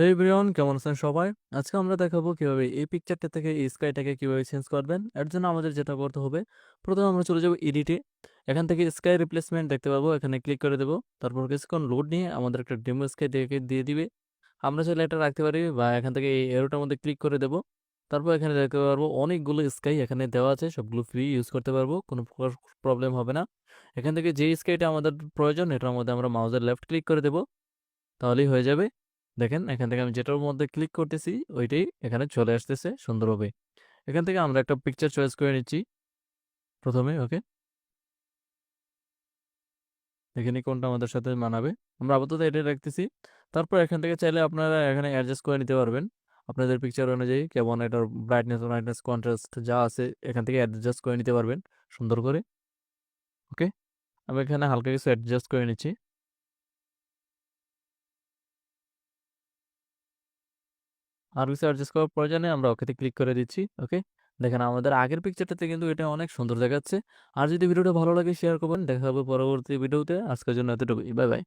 হে everyone, কেমন আছেন সবাই? আজকে আমরা দেখাবো কিভাবে এই পিকচারটা থেকে এই স্কাইটাকে কিভাবে চেঞ্জ করবেন। এর জন্য আমাদের যেটা করতে হবে, প্রথমে আমরা চলে যাব এডিটে। এখান থেকে স্কাই রিপ্লেসমেন্ট দেখতে পাবো, এখানে ক্লিক করে দেবো। তারপর কিছুক্ষণ লোড নিয়ে আমাদের একটা ডেমো স্কাই দিয়ে দিবে। আমরা চাইলে এটা রাখতে পারি বা এখান থেকে এই এরোটার মধ্যে ক্লিক করে দেবো। তারপর এখানে দেখতে পারবো অনেকগুলো স্কাই এখানে দেওয়া আছে, সবগুলো ফ্রি ইউজ করতে পারবো, কোনো প্রকার প্রবলেম হবে না। এখান থেকে যে স্কাইটা আমাদের প্রয়োজন এটার মধ্যে আমরা মাউসের লেফট ক্লিক করে দেবো, তাহলেই হয়ে যাবে। দেখেন এখান থেকে আমি যেটার মধ্যে ক্লিক করতেছি ওইটাই এখানে চলে আসতেছে সুন্দরভাবে। এখান থেকে আমরা একটা পিকচার চয়েস করে নিচ্ছি প্রথমে। ওকে, এখানে কোনটা আমাদের সাথে মানাবে, আমরা আপাতত এটাই রাখতেছি। তারপর এখান থেকে চাইলে আপনারা এখানে অ্যাডজাস্ট করে নিতে পারবেন আপনাদের পিকচার অনুযায়ী, কেমন এটার ব্রাইটনেস কন্ট্রাস্ট যা আছে এখান থেকে অ্যাডজাস্ট করে নিতে পারবেন সুন্দর করে। ওকে, আমি এখানে হালকা কিছু অ্যাডজাস্ট করে নিচ্ছি। আর কিছু অ্যাডজাস্ট করার প্রয়োজনে আমরা ওকেতে ক্লিক করে দিচ্ছি। ওকে, দেখেন আমাদের আগের পিকচারটাতে কিন্তু এটা অনেক সুন্দর দেখাচ্ছে। আর যদি ভিডিওটা ভালো লাগে শেয়ার করবেন, দেখা হবে পরবর্তী ভিডিওতে। আজকের জন্য এতটুকুই, বাই বাই।